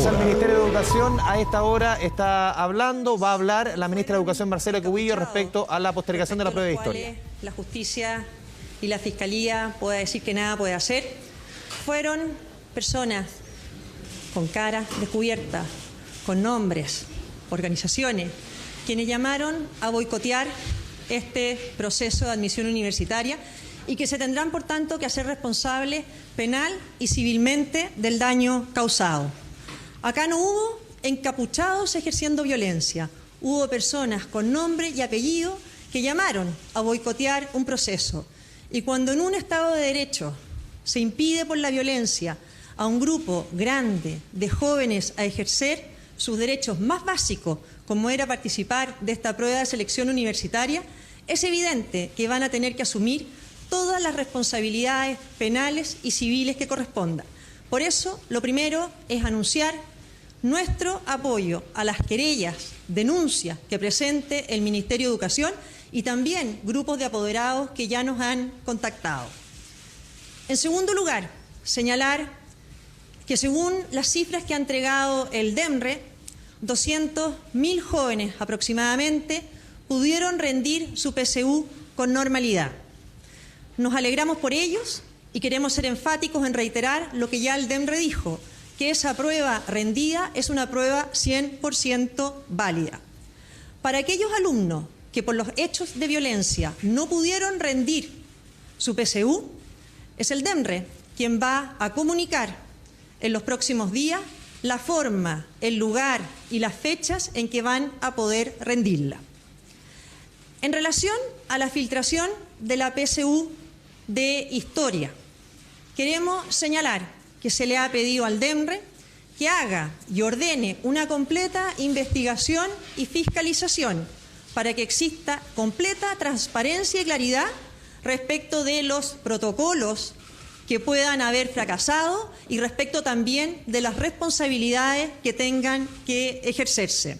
Vamos al Ministerio de Educación. A esta hora va a hablar la ministra de Educación, Marcela Cubillos, respecto a la postergación de la prueba de historia. La justicia y la fiscalía puede decir que nada puede hacer. Fueron personas con caras descubiertas, con nombres, organizaciones, quienes llamaron a boicotear este proceso de admisión universitaria y que se tendrán, por tanto, que hacer responsables penal y civilmente del daño causado. Acá no hubo encapuchados ejerciendo violencia, hubo personas con nombre y apellido que llamaron a boicotear un proceso. Y cuando en un Estado de Derecho se impide por la violencia a un grupo grande de jóvenes a ejercer sus derechos más básicos, como era participar de esta prueba de selección universitaria, es evidente que van a tener que asumir todas las responsabilidades penales y civiles que correspondan. Por eso, lo primero es anunciar nuestro apoyo a las querellas, denuncias que presente el Ministerio de Educación y también grupos de apoderados que ya nos han contactado. En segundo lugar, señalar que según las cifras que ha entregado el DEMRE, 200.000 jóvenes aproximadamente pudieron rendir su PSU con normalidad. Nos alegramos por ellos y queremos ser enfáticos en reiterar lo que ya el DEMRE dijo, que esa prueba rendida es una prueba 100% válida. Para aquellos alumnos que por los hechos de violencia no pudieron rendir su PSU, es el DEMRE quien va a comunicar en los próximos días la forma, el lugar y las fechas en que van a poder rendirla. En relación a la filtración de la PSU de Historia, queremos señalar que se le ha pedido al DEMRE que haga y ordene una completa investigación y fiscalización para que exista completa transparencia y claridad respecto de los protocolos que puedan haber fracasado y respecto también de las responsabilidades que tengan que ejercerse.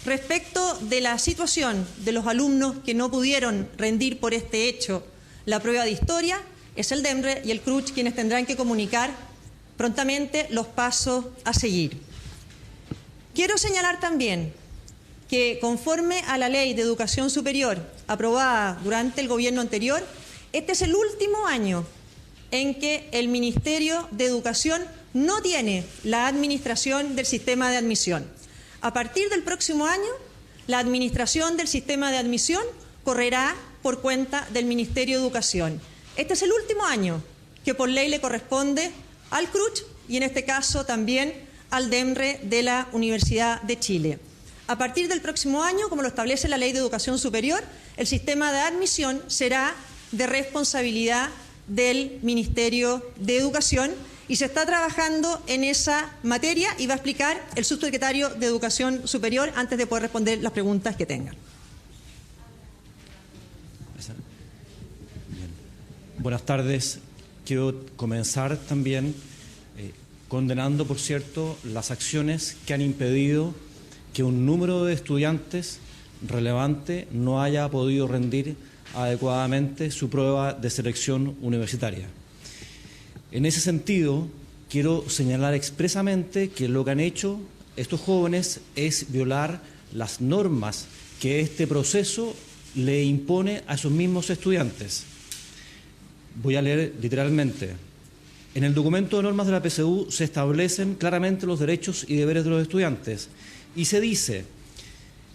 Respecto de la situación de los alumnos que no pudieron rendir por este hecho la prueba de historia, es el DEMRE y el CRUCH quienes tendrán que comunicar prontamente los pasos a seguir. Quiero señalar también que conforme a la Ley de Educación Superior aprobada durante el gobierno anterior, este es el último año en que el Ministerio de Educación no tiene la administración del sistema de admisión. A partir del próximo año, la administración del sistema de admisión correrá por cuenta del Ministerio de Educación. Este es el último año que por ley le corresponde al CRUCH y en este caso también al DEMRE de la Universidad de Chile. A partir del próximo año, como lo establece la Ley de Educación Superior, el sistema de admisión será de responsabilidad del Ministerio de Educación y se está trabajando en esa materia y va a explicar el subsecretario de Educación Superior antes de poder responder las preguntas que tengan. Buenas tardes. Quiero comenzar también condenando, por cierto, las acciones que han impedido que un número de estudiantes relevante no haya podido rendir adecuadamente su prueba de selección universitaria. En ese sentido, quiero señalar expresamente que lo que han hecho estos jóvenes es violar las normas que este proceso le impone a esos mismos estudiantes. Voy a leer literalmente. En el documento de normas de la PSU se establecen claramente los derechos y deberes de los estudiantes y se dice: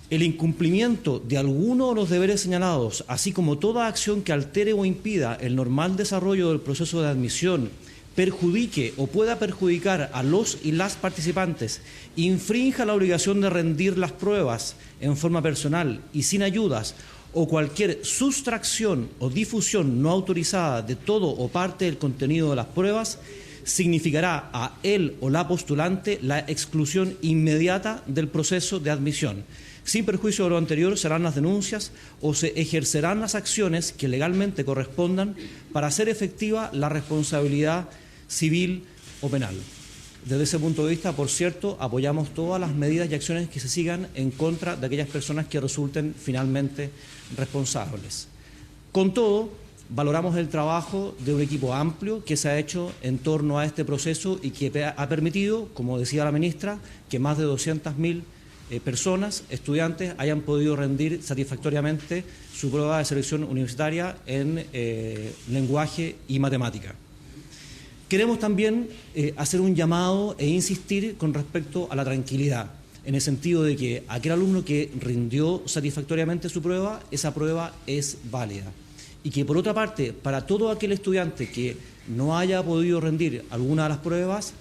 el incumplimiento de alguno de los deberes señalados, así como toda acción que altere o impida el normal desarrollo del proceso de admisión, perjudique o pueda perjudicar a los y las participantes, infrinja la obligación de rendir las pruebas en forma personal y sin ayudas, o cualquier sustracción o difusión no autorizada de todo o parte del contenido de las pruebas, significará a él o la postulante la exclusión inmediata del proceso de admisión. Sin perjuicio de lo anterior, serán las denuncias o se ejercerán las acciones que legalmente correspondan para hacer efectiva la responsabilidad civil o penal. Desde ese punto de vista, por cierto, apoyamos todas las medidas y acciones que se sigan en contra de aquellas personas que resulten finalmente responsables. Con todo, valoramos el trabajo de un equipo amplio que se ha hecho en torno a este proceso y que ha permitido, como decía la ministra, que más de 200.000 personas, estudiantes, hayan podido rendir satisfactoriamente su prueba de selección universitaria en lenguaje y matemática. Queremos también hacer un llamado e insistir con respecto a la tranquilidad, en el sentido de que aquel alumno que rindió satisfactoriamente su prueba, esa prueba es válida. Y que, por otra parte, para todo aquel estudiante que no haya podido rendir alguna de las pruebas,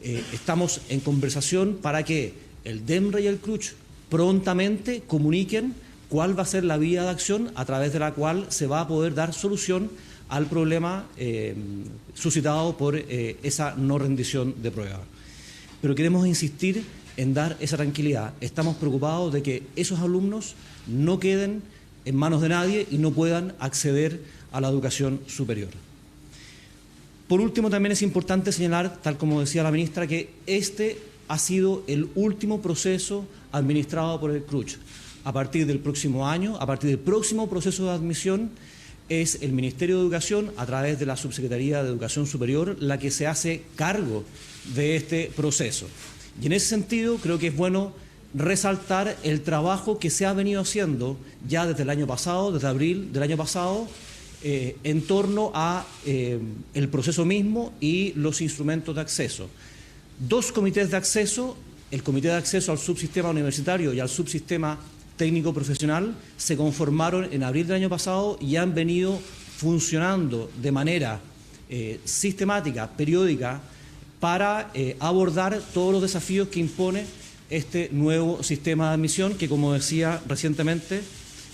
estamos en conversación para que el DEMRE y el CRUCH prontamente comuniquen cuál va a ser la vía de acción a través de la cual se va a poder dar solución al problema suscitado por esa no rendición de prueba. Pero queremos insistir en dar esa tranquilidad. Estamos preocupados de que esos alumnos no queden en manos de nadie y no puedan acceder a la educación superior. Por último, también es importante señalar, tal como decía la ministra, que este ha sido el último proceso administrado por el CRUCH. A partir del próximo año, a partir del próximo proceso de admisión, es el Ministerio de Educación, a través de la Subsecretaría de Educación Superior, la que se hace cargo de este proceso. Y en ese sentido, creo que es bueno resaltar el trabajo que se ha venido haciendo ya desde el año pasado, desde abril del año pasado, en torno a el proceso mismo y los instrumentos de acceso. 2 comités de acceso, el Comité de Acceso al Subsistema Universitario y al Subsistema Técnico Profesional, se conformaron en abril del año pasado y han venido funcionando de manera sistemática, periódica, para abordar todos los desafíos que impone este nuevo sistema de admisión que, como decía recientemente,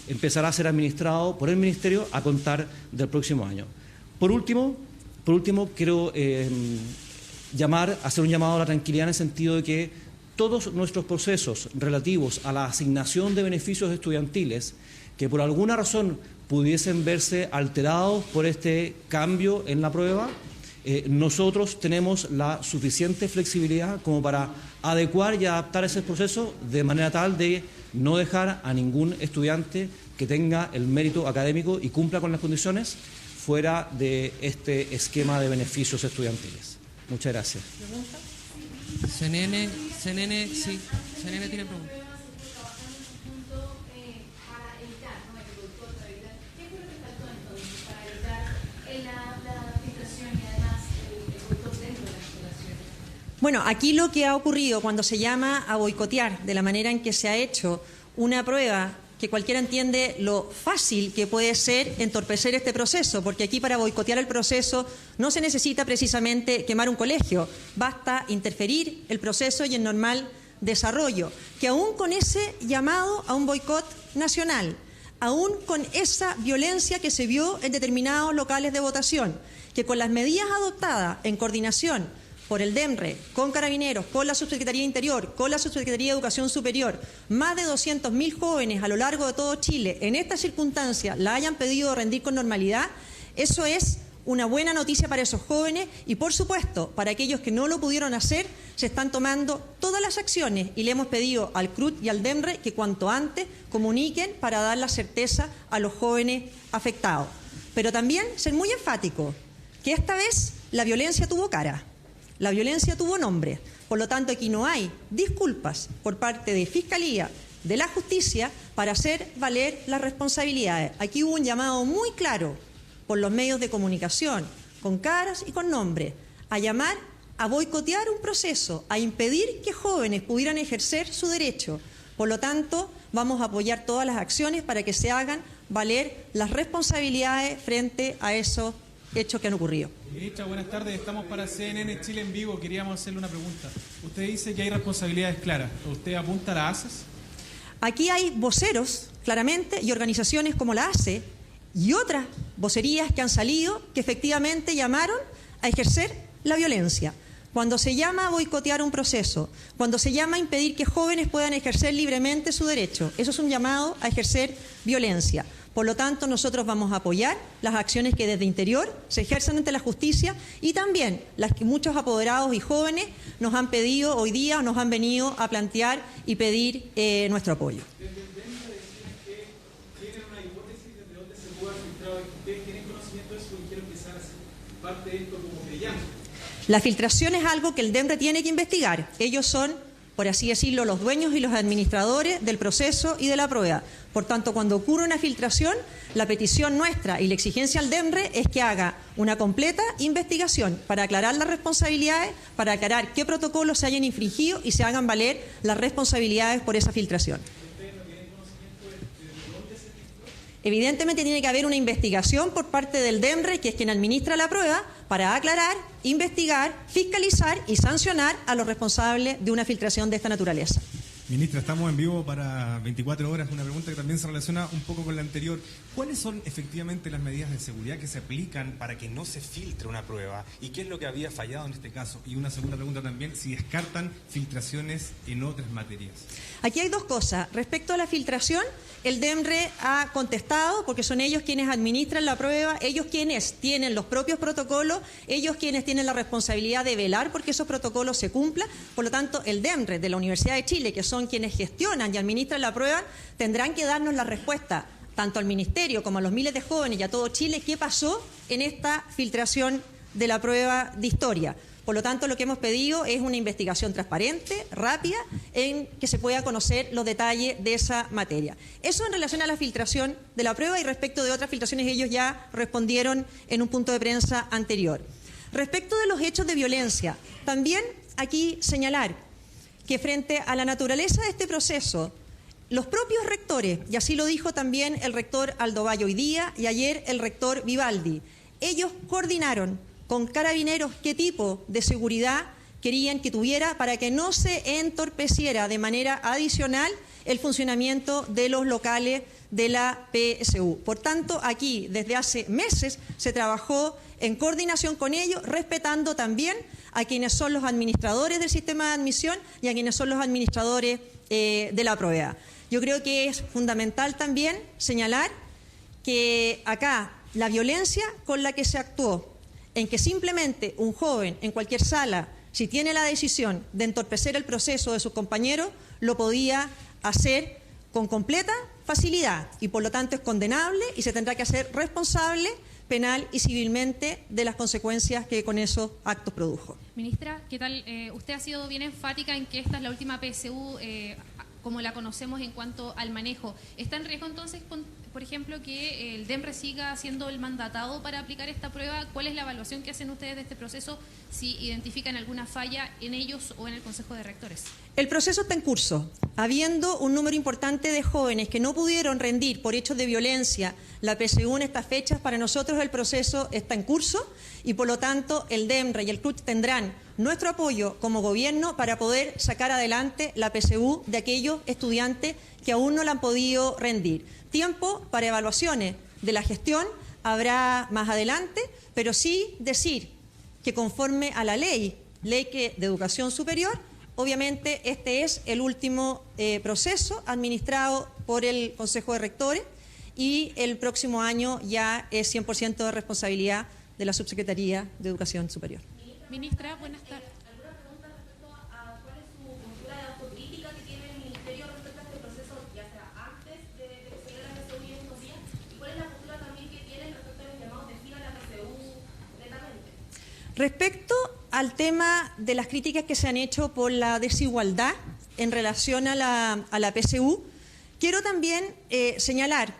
empezará a ser administrado por el Ministerio a contar del próximo año. Por último, quiero hacer un llamado a la tranquilidad en el sentido de que todos nuestros procesos relativos a la asignación de beneficios estudiantiles que por alguna razón pudiesen verse alterados por este cambio en la prueba, nosotros tenemos la suficiente flexibilidad como para adecuar y adaptar ese proceso de manera tal de no dejar a ningún estudiante que tenga el mérito académico y cumpla con las condiciones fuera de este esquema de beneficios estudiantiles. Muchas gracias. CNN tiene preguntas. Bueno, aquí lo que ha ocurrido cuando se llama a boicotear de la manera en que se ha hecho una prueba que cualquiera entiende lo fácil que puede ser entorpecer este proceso, porque aquí para boicotear el proceso no se necesita precisamente quemar un colegio, basta interferir el proceso y el normal desarrollo, que aún con ese llamado a un boicot nacional, aún con esa violencia que se vio en determinados locales de votación, que con las medidas adoptadas en coordinación por el DEMRE, con Carabineros, con la Subsecretaría de Interior, con la Subsecretaría de Educación Superior, más de 200.000 jóvenes a lo largo de todo Chile, en esta circunstancia, la hayan pedido rendir con normalidad, eso es una buena noticia para esos jóvenes y, por supuesto, para aquellos que no lo pudieron hacer, se están tomando todas las acciones y le hemos pedido al CRUCH y al DEMRE que cuanto antes comuniquen para dar la certeza a los jóvenes afectados. Pero también ser muy enfático, que esta vez la violencia tuvo cara. La violencia tuvo nombre, por lo tanto aquí no hay disculpas por parte de Fiscalía, de la Justicia, para hacer valer las responsabilidades. Aquí hubo un llamado muy claro por los medios de comunicación, con caras y con nombres, a llamar a boicotear un proceso, a impedir que jóvenes pudieran ejercer su derecho. Por lo tanto, vamos a apoyar todas las acciones para que se hagan valer las responsabilidades frente a esos hechos que han ocurrido. Ministra, buenas tardes. Estamos para CNN Chile en vivo. Queríamos hacerle una pregunta. Usted dice que hay responsabilidades claras. ¿Usted apunta a la ACES? Aquí hay voceros, claramente, y organizaciones como la ACE y otras vocerías que han salido que efectivamente llamaron a ejercer la violencia. Cuando se llama a boicotear un proceso, cuando se llama a impedir que jóvenes puedan ejercer libremente su derecho, eso es un llamado a ejercer violencia. Por lo tanto, nosotros vamos a apoyar las acciones que desde Interior se ejercen ante la justicia y también las que muchos apoderados y jóvenes nos han pedido hoy día, nos han venido a plantear y pedir nuestro apoyo. parte de esto como querellante. La filtración es algo que el DEMRE tiene que investigar. Ellos son, por así decirlo, los dueños y los administradores del proceso y de la prueba. Por tanto, cuando ocurre una filtración, la petición nuestra y la exigencia al DEMRE es que haga una completa investigación para aclarar las responsabilidades, para aclarar qué protocolos se hayan infringido y se hagan valer las responsabilidades por esa filtración. Evidentemente tiene que haber una investigación por parte del DEMRE, que es quien administra la prueba, para aclarar, investigar, fiscalizar y sancionar a los responsables de una filtración de esta naturaleza. Ministra, estamos en vivo para 24 horas. Una pregunta que también se relaciona un poco con la anterior. ¿Cuáles son efectivamente las medidas de seguridad que se aplican para que no se filtre una prueba? ¿Y qué es lo que había fallado en este caso? Y una segunda pregunta también, si descartan filtraciones en otras materias. Aquí hay dos cosas. Respecto a la filtración, el DEMRE ha contestado, porque son ellos quienes administran la prueba, ellos quienes tienen los propios protocolos, ellos quienes tienen la responsabilidad de velar porque esos protocolos se cumplan. Por lo tanto, el DEMRE de la Universidad de Chile, que son quienes gestionan y administran la prueba, tendrán que darnos la respuesta, tanto al Ministerio como a los miles de jóvenes y a todo Chile, qué pasó en esta filtración de la prueba de historia. Por lo tanto, lo que hemos pedido es una investigación transparente, rápida, en que se pueda conocer los detalles de esa materia. Eso en relación a la filtración de la prueba, y respecto de otras filtraciones ellos ya respondieron en un punto de prensa anterior. Respecto de los hechos de violencia, también aquí señalar que frente a la naturaleza de este proceso, los propios rectores, y así lo dijo también el rector Aldo Valle hoy día y ayer el rector Vivaldi, ellos coordinaron con Carabineros qué tipo de seguridad querían que tuviera para que no se entorpeciera de manera adicional el funcionamiento de los locales de la PSU. Por tanto, aquí desde hace meses se trabajó en coordinación con ellos, respetando también a quienes son los administradores del sistema de admisión y a quienes son los administradores de la prueba. Yo creo que es fundamental también señalar que acá la violencia con la que se actuó, en que simplemente un joven en cualquier sala, si tiene la decisión de entorpecer el proceso de sus compañeros, lo podía hacer con completa facilidad y por lo tanto es condenable y se tendrá que hacer responsable penal y civilmente de las consecuencias que con esos actos produjo. Ministra, ¿qué tal? Usted ha sido bien enfática en que esta es la última PSU como la conocemos en cuanto al manejo. ¿Está en riesgo entonces, por ejemplo, que el DEMRE siga siendo el mandatado para aplicar esta prueba? ¿Cuál es la evaluación que hacen ustedes de este proceso, si identifican alguna falla en ellos o en el Consejo de Rectores? El proceso está en curso. Habiendo un número importante de jóvenes que no pudieron rendir por hechos de violencia la PSU en estas fechas, para nosotros el proceso está en curso y por lo tanto el DEMRE y el CRUCH tendrán nuestro apoyo como gobierno para poder sacar adelante la PSU de aquellos estudiantes que aún no la han podido rendir. Tiempo para evaluaciones de la gestión habrá más adelante, pero sí decir que conforme a la ley de educación superior, obviamente este es el último proceso administrado por el Consejo de Rectores y el próximo año ya es 100% de responsabilidad de la Subsecretaría de Educación Superior. Ministra, buenas tardes. ¿Alguna pregunta respecto a cuál es su postura de autocrítica que tiene el Ministerio respecto a este proceso, ya sea antes de que se dé la PSU y en estos días? ¿Y cuál es la postura también que tienen respecto a los llamados de gira a la PSU netamente? Respecto al tema de las críticas que se han hecho por la desigualdad en relación a la PSU, quiero también señalar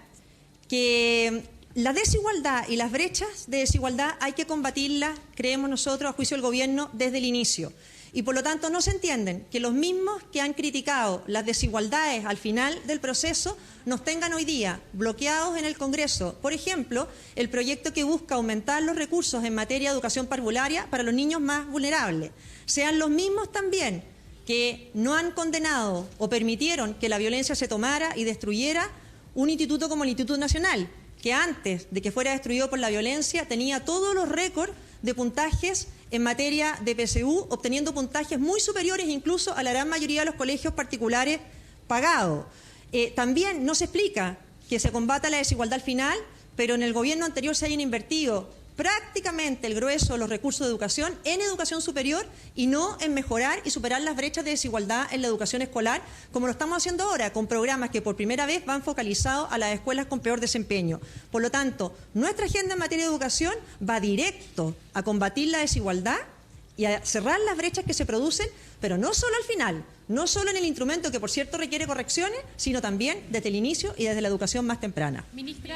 que la desigualdad y las brechas de desigualdad hay que combatirlas, creemos nosotros, a juicio del Gobierno, desde el inicio. Y por lo tanto no se entienden que los mismos que han criticado las desigualdades al final del proceso nos tengan hoy día bloqueados en el Congreso. Por ejemplo, el proyecto que busca aumentar los recursos en materia de educación parvularia para los niños más vulnerables. Sean los mismos también que no han condenado o permitieron que la violencia se tomara y destruyera un instituto como el Instituto Nacional, que antes de que fuera destruido por la violencia tenía todos los récords de puntajes en materia de PSU, obteniendo puntajes muy superiores incluso a la gran mayoría de los colegios particulares pagados. También no se explica que se combata la desigualdad al final, pero en el gobierno anterior se hayan invertido prácticamente el grueso de los recursos de educación en educación superior y no en mejorar y superar las brechas de desigualdad en la educación escolar, como lo estamos haciendo ahora, con programas que por primera vez van focalizados a las escuelas con peor desempeño. Por lo tanto, nuestra agenda en materia de educación va directo a combatir la desigualdad y a cerrar las brechas que se producen, pero no solo al final, no solo en el instrumento que, por cierto, requiere correcciones, sino también desde el inicio y desde la educación más temprana. Ministra,